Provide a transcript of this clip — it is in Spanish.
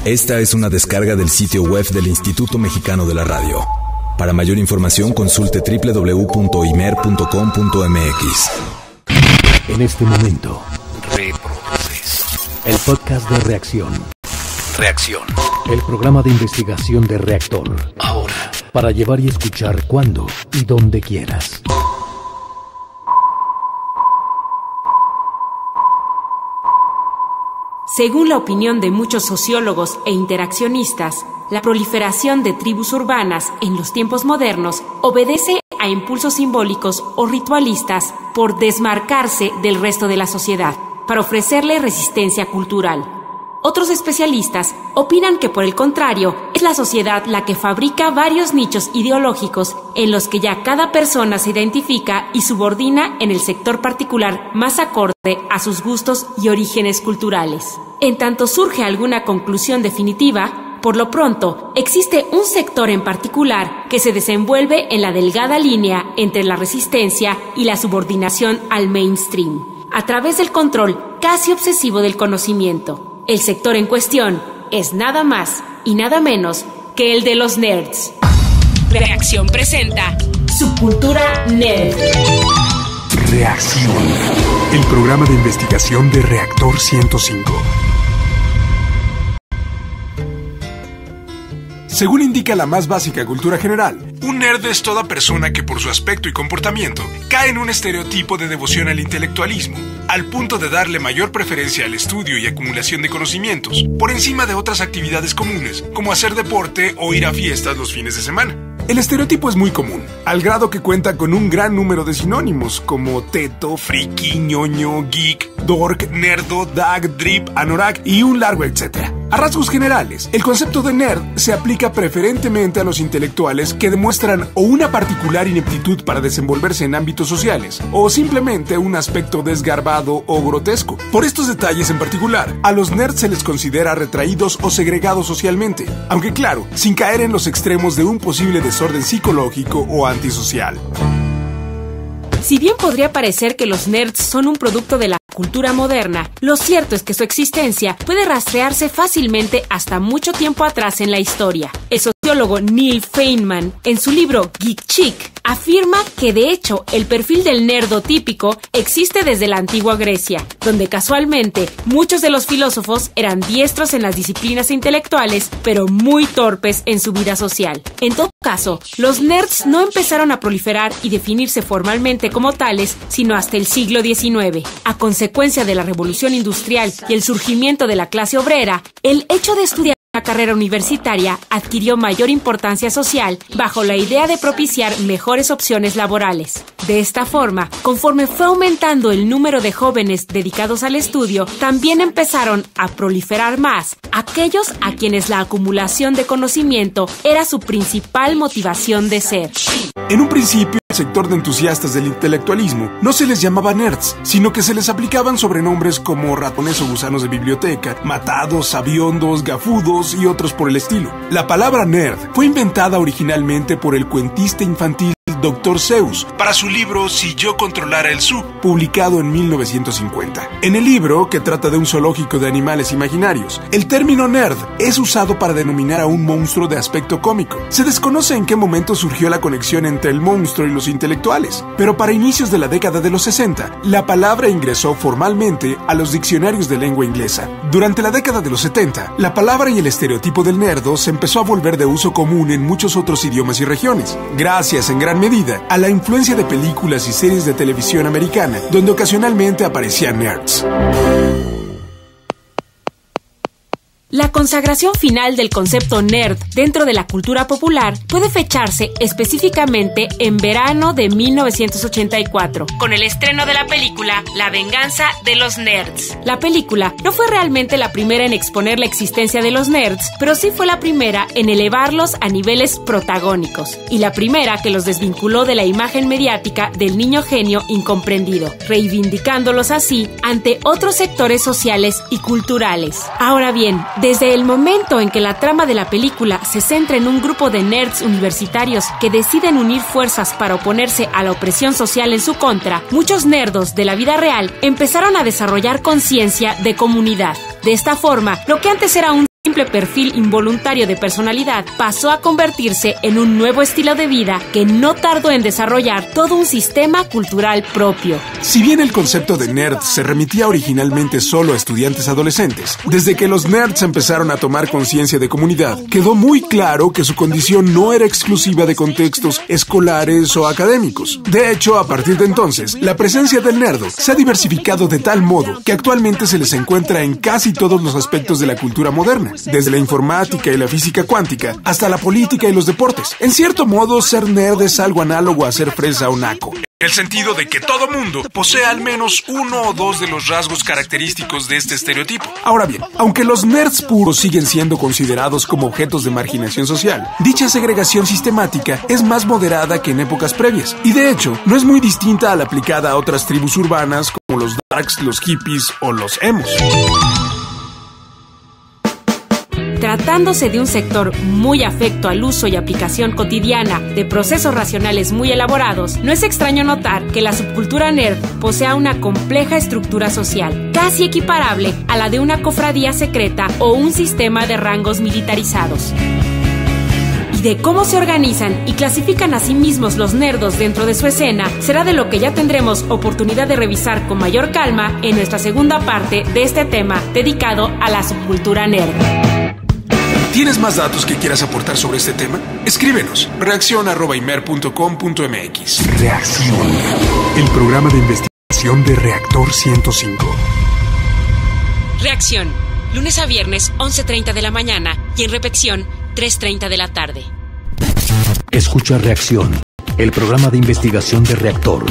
Esta es una descarga del sitio web del Instituto Mexicano de la Radio. Para mayor información consulte www.imer.com.mx. En este momento, reproduces el podcast de Reacción. Reacción. El programa de investigación de Reactor. Ahora, para llevar y escuchar cuando y donde quieras. Según la opinión de muchos sociólogos e interaccionistas, la proliferación de tribus urbanas en los tiempos modernos obedece a impulsos simbólicos o ritualistas por desmarcarse del resto de la sociedad, para ofrecerle resistencia cultural. Otros especialistas opinan que, por el contrario, es la sociedad la que fabrica varios nichos ideológicos en los que ya cada persona se identifica y subordina en el sector particular más acorde a sus gustos y orígenes culturales. En tanto surge alguna conclusión definitiva, por lo pronto, existe un sector en particular que se desenvuelve en la delgada línea entre la resistencia y la subordinación al mainstream, a través del control casi obsesivo del conocimiento. El sector en cuestión es nada más y nada menos que el de los nerds. Reacción presenta Subcultura Nerd. Reacción, el programa de investigación de Reactor 105. Según indica la más básica cultura general, un nerd es toda persona que por su aspecto y comportamiento cae en un estereotipo de devoción al intelectualismo, al punto de darle mayor preferencia al estudio y acumulación de conocimientos, por encima de otras actividades comunes, como hacer deporte o ir a fiestas los fines de semana. El estereotipo es muy común, al grado que cuenta con un gran número de sinónimos, como teto, friki, ñoño, geek, dork, nerdo, dag, drip, anorak y un largo etcétera. A rasgos generales, el concepto de nerd se aplica preferentemente a los intelectuales que demuestran o una particular ineptitud para desenvolverse en ámbitos sociales, o simplemente un aspecto desgarbado o grotesco. Por estos detalles en particular, a los nerds se les considera retraídos o segregados socialmente, aunque claro, sin caer en los extremos de un posible desorden psicológico o antisocial. Si bien podría parecer que los nerds son un producto de la cultura moderna, lo cierto es que su existencia puede rastrearse fácilmente hasta mucho tiempo atrás en la historia. El sociólogo Neil Feynman, en su libro Geek Chic, afirma que de hecho el perfil del nerdo típico existe desde la antigua Grecia, donde casualmente muchos de los filósofos eran diestros en las disciplinas intelectuales, pero muy torpes en su vida social. En todo caso, los nerds no empezaron a proliferar y definirse formalmente como tales, sino hasta el siglo XIX. A consecuencia de la revolución industrial y el surgimiento de la clase obrera, el hecho de estudiar una carrera universitaria adquirió mayor importancia social bajo la idea de propiciar mejores opciones laborales. De esta forma, conforme fue aumentando el número de jóvenes dedicados al estudio, también empezaron a proliferar más aquellos a quienes la acumulación de conocimiento era su principal motivación de ser. En un principio, el sector de entusiastas del intelectualismo no se les llamaba nerds, sino que se les aplicaban sobrenombres como ratones o gusanos de biblioteca, matados, sabiondos, gafudos y otros por el estilo. La palabra nerd fue inventada originalmente por el cuentista infantil Dr. Seuss para su libro Si yo controlara el zoo, publicado en 1950. En el libro, que trata de un zoológico de animales imaginarios, el término nerd es usado para denominar a un monstruo de aspecto cómico. Se desconoce en qué momento surgió la conexión entre el monstruo y los intelectuales, pero para inicios de la década de los 60, la palabra ingresó formalmente a los diccionarios de lengua inglesa. Durante la década de los 70, la palabra y el estereotipo del nerdo se empezó a volver de uso común en muchos otros idiomas y regiones, gracias en gran medida a la influencia de películas y series de televisión americana, donde ocasionalmente aparecían nerds. La consagración final del concepto nerd dentro de la cultura popular puede fecharse específicamente en verano de 1984, con el estreno de la película La venganza de los nerds. La película no fue realmente la primera en exponer la existencia de los nerds, pero sí fue la primera en elevarlos a niveles protagónicos, y la primera que los desvinculó de la imagen mediática del niño genio incomprendido, reivindicándolos así ante otros sectores sociales y culturales. Ahora bien, desde el momento en que la trama de la película se centra en un grupo de nerds universitarios que deciden unir fuerzas para oponerse a la opresión social en su contra, muchos nerdos de la vida real empezaron a desarrollar conciencia de comunidad. De esta forma, lo que antes era un simple perfil involuntario de personalidad pasó a convertirse en un nuevo estilo de vida que no tardó en desarrollar todo un sistema cultural propio. Si bien el concepto de nerd se remitía originalmente solo a estudiantes adolescentes, desde que los nerds empezaron a tomar conciencia de comunidad, quedó muy claro que su condición no era exclusiva de contextos escolares o académicos. De hecho, a partir de entonces, la presencia del nerdo se ha diversificado de tal modo que actualmente se les encuentra en casi todos los aspectos de la cultura moderna, desde la informática y la física cuántica hasta la política y los deportes. En cierto modo, ser nerd es algo análogo a ser fresa o naco, en el sentido de que todo mundo posee al menos uno o dos de los rasgos característicos de este estereotipo. Ahora bien, aunque los nerds puros siguen siendo considerados como objetos de marginación social, dicha segregación sistemática es más moderada que en épocas previas, y de hecho, no es muy distinta a la aplicada a otras tribus urbanas como los darks, los hippies o los emos. Tratándose de un sector muy afecto al uso y aplicación cotidiana de procesos racionales muy elaborados, no es extraño notar que la subcultura nerd posea una compleja estructura social, casi equiparable a la de una cofradía secreta o un sistema de rangos militarizados. Y de cómo se organizan y clasifican a sí mismos los nerdos dentro de su escena, será de lo que ya tendremos oportunidad de revisar con mayor calma en nuestra segunda parte de este tema dedicado a la subcultura nerd. ¿Tienes más datos que quieras aportar sobre este tema? Escríbenos. reaccion@imer.com.mx. Reacción. El programa de investigación de Reactor 105. Reacción. Lunes a viernes, 11:30 de la mañana y en repetición, 3:30 de la tarde. Escucha Reacción, el programa de investigación de Reactor.